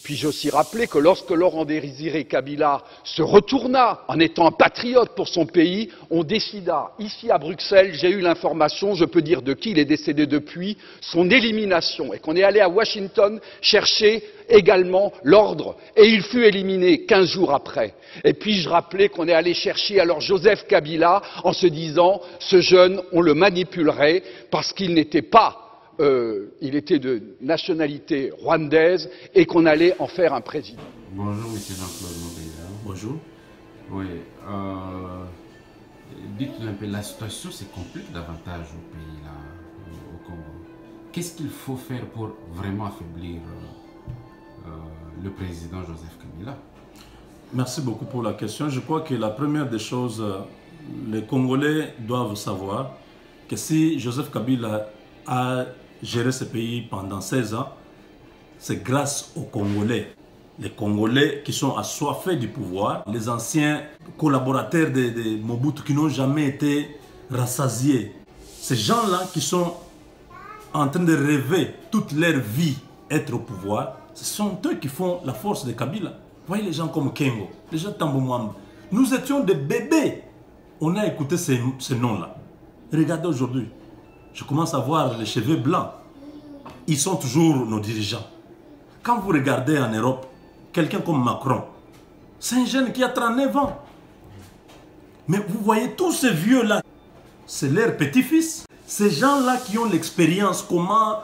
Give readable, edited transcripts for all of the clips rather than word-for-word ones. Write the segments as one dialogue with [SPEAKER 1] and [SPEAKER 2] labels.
[SPEAKER 1] Puis-je aussi rappeler que lorsque Laurent Désiré Kabila se retourna en étant un patriote pour son pays, on décida, ici à Bruxelles, j'ai eu l'information, je peux dire de qui il est décédé depuis, son élimination, et qu'on est allé à Washington chercher également l'ordre, et il fut éliminé 15 jours après. Et puis-je rappeler qu'on est allé chercher alors Joseph Kabila en se disant, ce jeune, on le manipulerait parce qu'il n'était pas il était de nationalité rwandaise et qu'on allait en faire un président.
[SPEAKER 2] Bonjour, M. Jean-Claude Mobeya.
[SPEAKER 3] Bonjour.
[SPEAKER 2] Oui, dites-nous un peu, la situation se complique davantage au pays, là, au Congo. Qu'est-ce qu'il faut faire pour vraiment affaiblir le président Joseph Kabila?
[SPEAKER 3] Merci beaucoup pour la question. Je crois que la première des choses, les Congolais doivent savoir que si Joseph Kabila a géré ce pays pendant 16 ans, c'est grâce aux Congolais. Les Congolais qui sont assoiffés du pouvoir, les anciens collaborateurs de Mobutu qui n'ont jamais été rassasiés. Ces gens-là qui sont en train de rêver toute leur vie être au pouvoir, ce sont eux qui font la force de Kabila. Vous voyez les gens comme Kengo, les gens de Tambo Mwamba. Nous étions des bébés. On a écouté ces noms-là. Regardez aujourd'hui. Je commence à voir les cheveux blancs. Ils sont toujours nos dirigeants. Quand vous regardez en Europe, quelqu'un comme Macron, c'est un jeune qui a 39 ans. Mais vous voyez tous ces vieux-là, c'est leurs petits-fils. Ces gens-là qui ont l'expérience, comment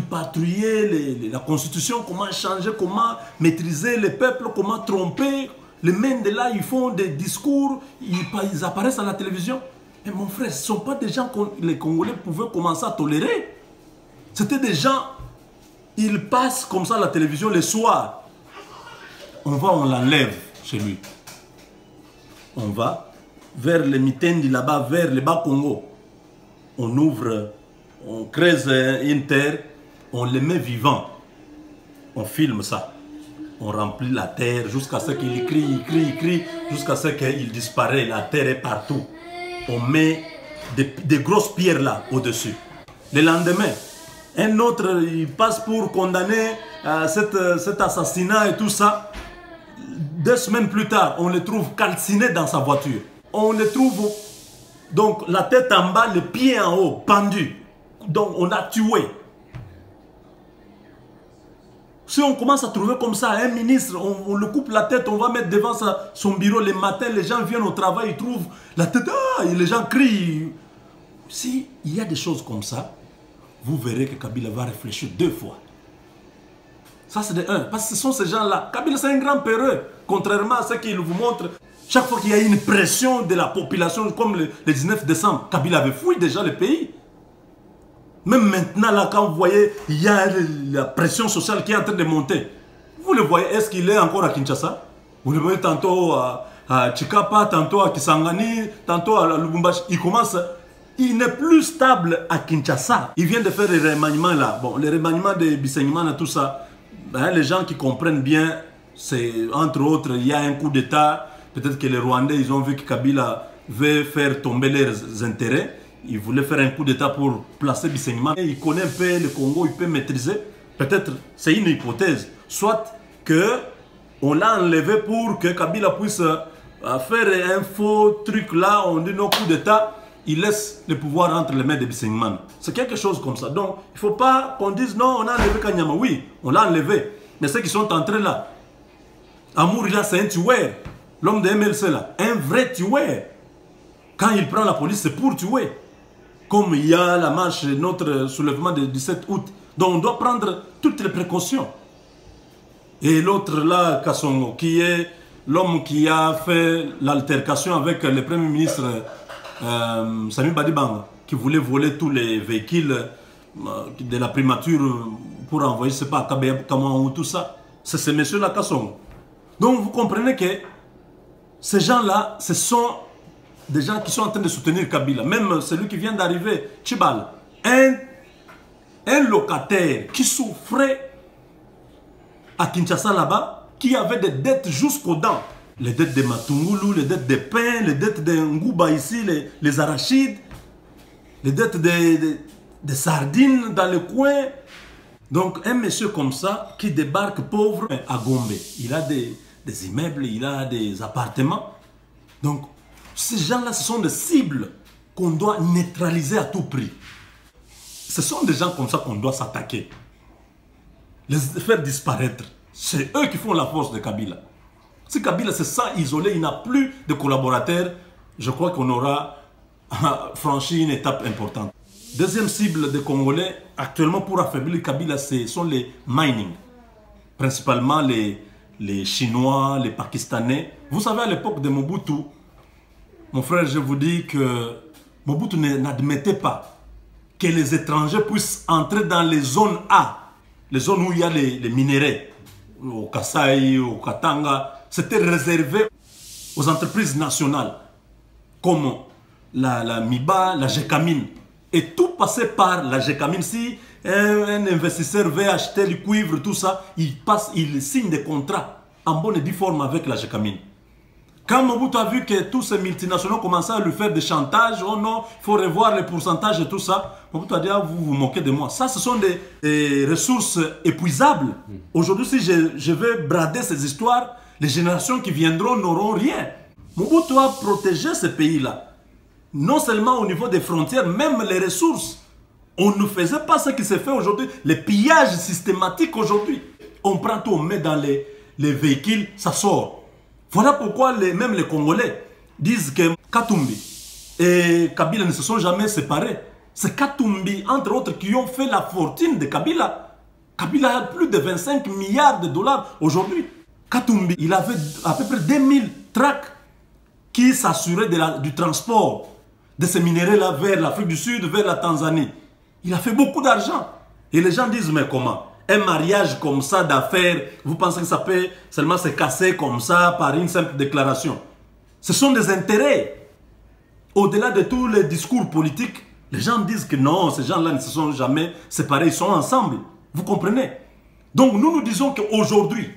[SPEAKER 3] patrouiller la constitution, comment changer, comment maîtriser le peuple, comment tromper. Les mêmes de là, ils font des discours, ils apparaissent à la télévision. Mais mon frère, ce ne sont pas des gens que les Congolais pouvaient commencer à tolérer. C'était des gens, ils passent comme ça à la télévision le soir. On l'enlève chez lui. On va vers les Mitendi là-bas, vers le Bas-Congo. On ouvre, on creuse une terre, on les met vivants. On filme ça. On remplit la terre jusqu'à ce qu'il crie, jusqu'à ce qu'il disparaît. La terre est partout. On met des grosses pierres là au-dessus. Le lendemain, un autre il passe pour condamner cet assassinat et tout ça. 2 semaines plus tard, on le trouve calciné dans sa voiture. On le trouve donc la tête en bas, le pied en haut, pendu. Donc on a tué. Si on commence à trouver comme ça un ministre, on le coupe la tête, on va mettre devant son bureau le matin, les gens viennent au travail, ils trouvent la tête, et les gens crient. Si il y a des choses comme ça, vous verrez que Kabila va réfléchir 2 fois. Ça c'est de 1, parce que ce sont ces gens-là. Kabila c'est un grand peureux, contrairement à ce qu'il vous montre. Chaque fois qu'il y a une pression de la population, comme le 19 décembre, Kabila avait fui déjà le pays. Même maintenant, là, quand vous voyez, il y a la pression sociale qui est en train de monter. Vous le voyez, est-ce qu'il est encore à Kinshasa? Vous le voyez tantôt à Chikapa, tantôt à Kisangani, tantôt à Lubumbashi. Il n'est plus stable à Kinshasa. Il vient de faire les remaniements là. Bon, les remaniements de Bisengimana, tout ça. Ben, les gens qui comprennent bien, c'est entre autres, il y a un coup d'État. Peut-être que les Rwandais, ils ont vu que Kabila veut faire tomber leurs intérêts. Il voulait faire un coup d'État pour placer Bisengimana. Il connaît un peu le Congo, il peut maîtriser. Peut-être, c'est une hypothèse. Soit qu'on l'a enlevé pour que Kabila puisse faire un faux truc là. On dit non, coup d'État, il laisse le pouvoir entre les mains de Bisengimana. C'est quelque chose comme ça. Donc, il ne faut pas qu'on dise non, on a enlevé Kanyama. Oui, on l'a enlevé. Mais ceux qui sont entrés là, Amour, là, c'est un tueur. L'homme de MLC là, un vrai tueur. Quand il prend la police, c'est pour tuer. Comme il y a la marche, notre soulèvement du 17 août. Donc on doit prendre toutes les précautions. Et l'autre là, Kassongo, qui est l'homme qui a fait l'altercation avec le Premier ministre Sami Badibanga, qui voulait voler tous les véhicules de la primature pour envoyer, je ne sais pas, à Kabeya, Kamon ou tout ça. C'est ce monsieur-là, Kassongo. Donc vous comprenez que ces gens-là, ce sont des gens qui sont en train de soutenir Kabila. Même celui qui vient d'arriver, Chibal, un locataire qui souffrait à Kinshasa là-bas, qui avait des dettes jusqu'aux dents. Les dettes de Matungulu, les dettes de pain, les dettes de Ngouba ici, les arachides, les dettes de sardines dans le coin. Donc un monsieur comme ça qui débarque pauvre à Gombe, il a des immeubles, il a des appartements. Donc ces gens-là, ce sont des cibles qu'on doit neutraliser à tout prix. Ce sont des gens comme ça qu'on doit s'attaquer. Les faire disparaître. C'est eux qui font la force de Kabila. Si Kabila se sent isolé, il n'a plus de collaborateurs, je crois qu'on aura franchi une étape importante. Deuxième cible des Congolais, actuellement pour affaiblir Kabila, ce sont les mining. Principalement les Chinois, les Pakistanais. Vous savez, à l'époque de Mobutu, mon frère, je vous dis que Mobutu n'admettait pas que les étrangers puissent entrer dans les zones A, les zones où il y a les minéraux, au Kasai, au Katanga. C'était réservé aux entreprises nationales, comme la MIBA, la GECAMINE. Et tout passait par la GECAMINE. Si un investisseur veut acheter du cuivre, tout ça, il signe des contrats en bonne et due forme avec la GECAMINE. Quand Mobutu a vu que tous ces multinationaux commençaient à lui faire des chantages, oh non, il faut revoir les pourcentages et tout ça, Mobutu a dit, ah, vous vous moquez de moi. Ça, ce sont des ressources épuisables. Aujourd'hui, si je veux brader ces histoires, les générations qui viendront n'auront rien. Mobutu a protégé ce pays-là. Non seulement au niveau des frontières, même les ressources. On ne faisait pas ce qui se fait aujourd'hui. Les pillages systématiques aujourd'hui. On prend tout, on met dans les véhicules, ça sort. Voilà pourquoi même les Congolais disent que Katumbi et Kabila ne se sont jamais séparés. C'est Katumbi, entre autres, qui ont fait la fortune de Kabila. Kabila a plus de 25 milliards de dollars aujourd'hui. Katumbi, il avait à peu près 2000 tracts qui s'assuraient du transport de ces minéraux-là vers l'Afrique du Sud, vers la Tanzanie. Il a fait beaucoup d'argent. Et les gens disent, mais comment? Un mariage comme ça d'affaires, vous pensez que ça peut seulement se casser comme ça par une simple déclaration? Ce sont des intérêts. Au-delà de tous les discours politiques, les gens disent que non, ces gens-là ne se sont jamais séparés, ils sont ensemble. Vous comprenez? Donc nous disons qu'aujourd'hui,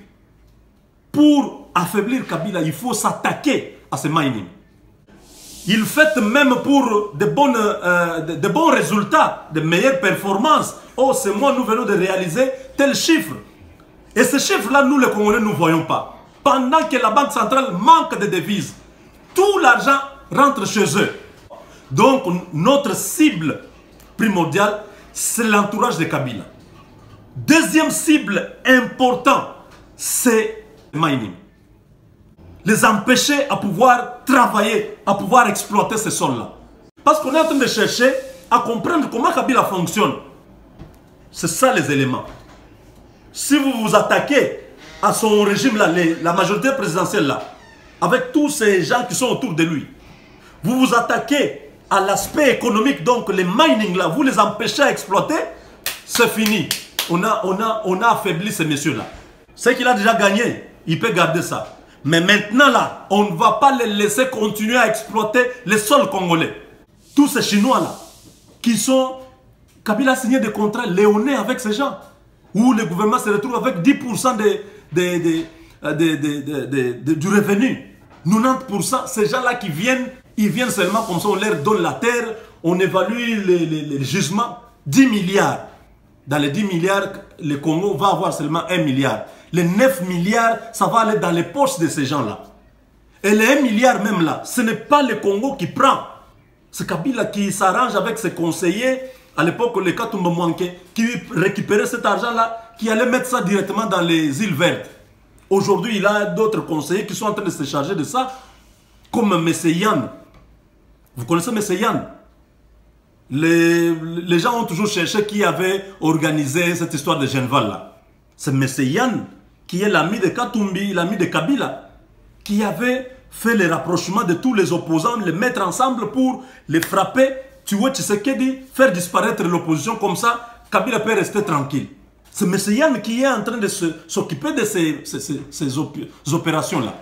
[SPEAKER 3] pour affaiblir Kabila, il faut s'attaquer à ce mining. Il fait même pour de bons résultats, de meilleures performances. Oh, c'est moi, nous venons de réaliser tel chiffre. Et ce chiffre-là, nous les Congolais, nous ne voyons pas. Pendant que la Banque centrale manque de devises, tout l'argent rentre chez eux. Donc, notre cible primordiale, c'est l'entourage de Kabila. Deuxième cible importante, c'est le mining. Les empêcher à pouvoir travailler, à pouvoir exploiter ces sols-là. Parce qu'on est en train de chercher à comprendre comment Kabila fonctionne. C'est ça les éléments. Si vous vous attaquez à son régime-là, la majorité présidentielle-là, avec tous ces gens qui sont autour de lui, vous vous attaquez à l'aspect économique, donc les mining-là, vous les empêchez à exploiter, c'est fini. On a affaibli ces messieurs-là. Ce qu'il a déjà gagné, il peut garder ça. Mais maintenant là, on ne va pas les laisser continuer à exploiter les sols congolais. Tous ces Chinois-là, qui sont... Kabila a signé des contrats léonins avec ces gens, où le gouvernement se retrouve avec 10% du revenu. 90%, ces gens-là qui viennent, ils viennent seulement comme ça, on leur donne la terre, on évalue les gisements, 10 milliards. Dans les 10 milliards, le Congo va avoir seulement 1 milliard. Les 9 milliards, ça va aller dans les poches de ces gens-là. Et les 1 milliard même là, ce n'est pas le Congo qui prend. C'est Kabila qui s'arrange avec ses conseillers, à l'époque, le Katumba Mwanke, qui récupérait cet argent-là, qui allait mettre ça directement dans les îles vertes. Aujourd'hui, il a d'autres conseillers qui sont en train de se charger de ça, comme M. Yann. Vous connaissez M. Yann? Les gens ont toujours cherché qui avait organisé cette histoire de Genval-là. C'est M. Yann, qui est l'ami de Katumbi, l'ami de Kabila, qui avait fait le rapprochement de tous les opposants, les mettre ensemble pour les frapper, tuer Tshisekedi, faire disparaître l'opposition, comme ça, Kabila peut rester tranquille. C'est M. Yann qui est en train de s'occuper de ces opérations-là.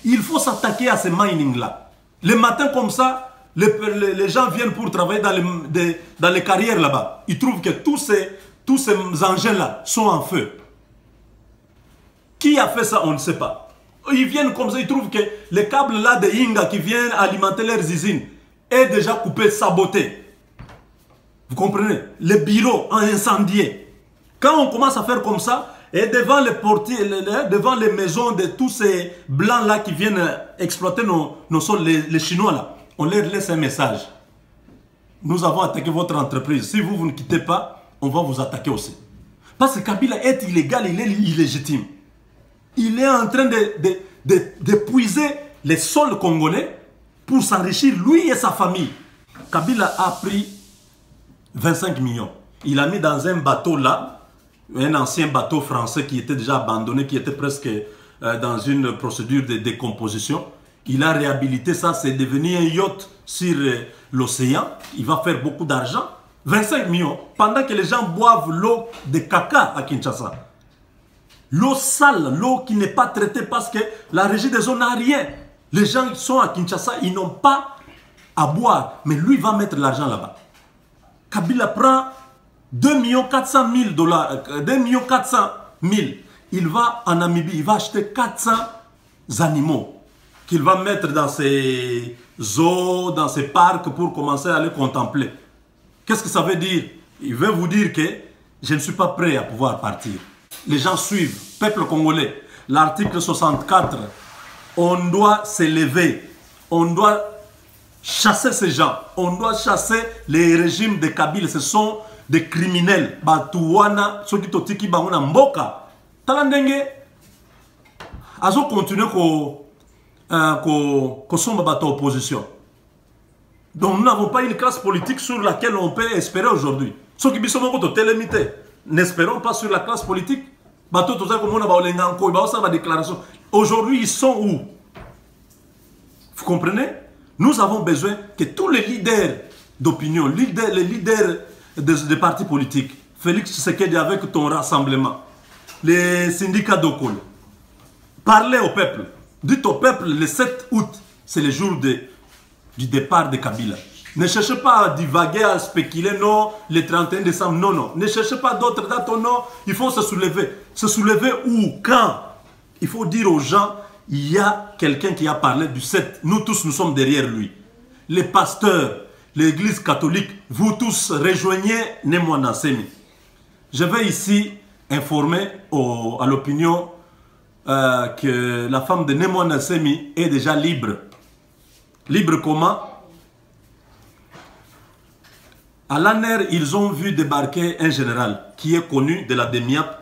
[SPEAKER 3] Il faut s'attaquer à ces mining-là. Le matin comme ça, les gens viennent pour travailler dans les carrières là-bas. Ils trouvent que tous ces engins-là sont en feu. Qui a fait ça, on ne sait pas. Ils viennent comme ça, ils trouvent que les câbles là de Inga qui viennent alimenter leurs usines est déjà coupé, saboté. Vous comprenez? Les bureaux incendiés. Quand on commence à faire comme ça, et devant les portiers, devant les maisons de tous ces blancs-là qui viennent exploiter nos sols, les Chinois là, on leur laisse un message. Nous avons attaqué votre entreprise. Si vous ne quittez pas, on va vous attaquer aussi. Parce que Kabila est illégal, il est illégitime. Il est en train d'épuiser les sols congolais pour s'enrichir, lui et sa famille. Kabila a pris 25 millions. Il a mis dans un bateau là, un ancien bateau français qui était déjà abandonné, qui était presque dans une procédure de décomposition. Il a réhabilité ça, c'est devenu un yacht sur l'océan. Il va faire beaucoup d'argent. 25 millions, pendant que les gens boivent l'eau de caca à Kinshasa. L'eau sale, l'eau qui n'est pas traitée parce que la régie des eaux n'a rien. Les gens qui sont à Kinshasa, ils n'ont pas à boire. Mais lui va mettre l'argent là-bas. Kabila prend 2 400 000 dollars, 2 400 000. Il va en Namibie, il va acheter 400 animaux qu'il va mettre dans ses zoos, dans ses parcs pour commencer à les contempler. Qu'est-ce que ça veut dire? Il veut vous dire que je ne suis pas prêt à pouvoir partir. Les gens suivent. Peuple congolais, l'article 64, on doit s'élever. On doit chasser ces gens. On doit chasser les régimes de Kabila. Ce sont des criminels. Batouana, ceux qui totiki bangona mboka. Talandenge, azo continue ko somba bato opposition. Donc nous n'avons pas une classe politique sur laquelle on peut espérer aujourd'hui. Ceux qui sont encore télémité, n'espérons pas sur la classe politique. Bato tout ça comme on a baolenganko, baosa ba déclaration. Aujourd'hui ils sont où? Vous comprenez? Nous avons besoin que tous les leaders d'opinion, les leaders des partis politiques, Félix Tshisekedi avec ton rassemblement, les syndicats d'Okol, parlez au peuple. Dites au peuple, le 7 août, c'est le jour du départ de Kabila. Ne cherchez pas à divaguer, à spéculer, non, le 31 décembre, non, non. Ne cherchez pas d'autres dates, non, il faut se soulever. Se soulever où? Quand? Il faut dire aux gens, il y a quelqu'un qui a parlé du 7. Nous tous, nous sommes derrière lui. Les pasteurs, l'église catholique, vous tous rejoignez Nemwanda Nsemi. Je vais ici informer à l'opinion que la femme de Nemwanda Nsemi est déjà libre. Libre comment? À l'ANER, ils ont vu débarquer un général qui est connu de la DEMIAP,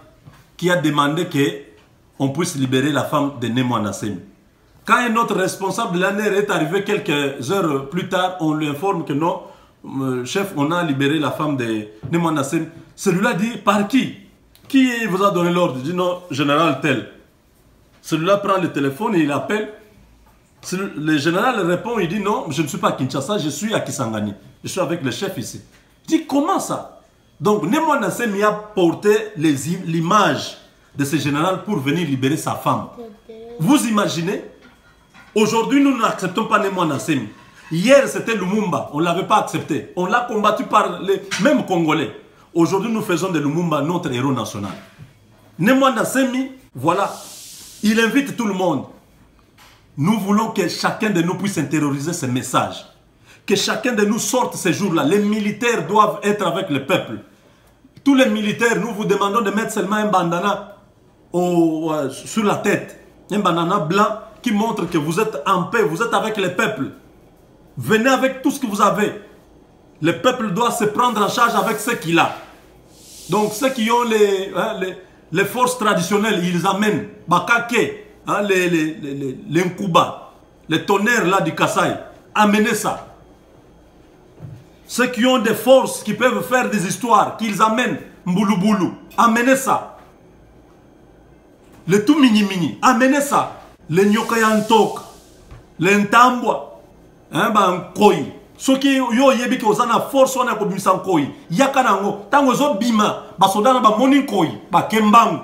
[SPEAKER 3] qui a demandé qu'on puisse libérer la femme de Nemwanda Nsemi. Quand un autre responsable de l'ANER est arrivé quelques heures plus tard, on lui informe que non, chef, on a libéré la femme de Nemwanda Nsemi. Celui-là dit, par qui? Qui vous a donné l'ordre? Il dit non, général tel. Celui-là prend le téléphone et il appelle. Le général répond, il dit non, je ne suis pas à Kinshasa, je suis à Kisangani. Je suis avec le chef ici. Il dit comment ça? Donc Nemwanda Nsemi a porté l'image de ce général pour venir libérer sa femme. Vous imaginez? Aujourd'hui, nous n'acceptons pas Nemwanda Nsemi. Hier, c'était Lumumba, on ne l'avait pas accepté. On l'a combattu par les mêmes Congolais. Aujourd'hui, nous faisons de Lumumba notre héros national. Nemwanda Nsemi, voilà, il invite tout le monde. Nous voulons que chacun de nous puisse intérioriser ce message. Que chacun de nous sorte ces jours-là. Les militaires doivent être avec le peuple. Tous les militaires, nous vous demandons de mettre seulement un bandana sur la tête. Un bandana blanc qui montre que vous êtes en paix, vous êtes avec le peuple. Venez avec tout ce que vous avez. Le peuple doit se prendre en charge avec ce qu'il a. Donc ceux qui ont les forces traditionnelles, ils amènent Bakake. Hein, les Nkuba, les tonnerres là du Kasaï, amenez ça. Ceux qui ont des forces qui peuvent faire des histoires, qu'ils amènent Mboulouboulou, amenez ça. Les tout mini-mini, amenez ça. Les Nyokayantok, les Ntambwa, hein, Koi. Ceux qui ont yebi qui ont force, on a comme Koi. Yakanango, tango zo bima, basodana ba moni Koi, ba Kembang.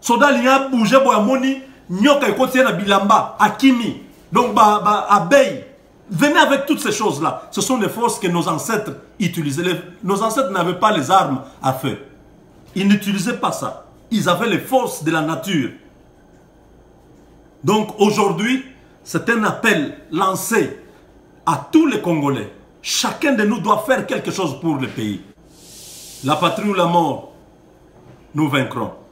[SPEAKER 3] Soda liya bougé boya moni nyoka ekotie na bilamba akimi donc abeille. Venez avec toutes ces choses là. Ce sont des forces que nos ancêtres utilisaient. Nos ancêtres n'avaient pas les armes à feu. Ils n'utilisaient pas ça. Ils avaient les forces de la nature. Donc aujourd'hui, c'est un appel lancé à tous les Congolais. Chacun de nous doit faire quelque chose pour le pays. La patrie ou la mort, nous vaincrons.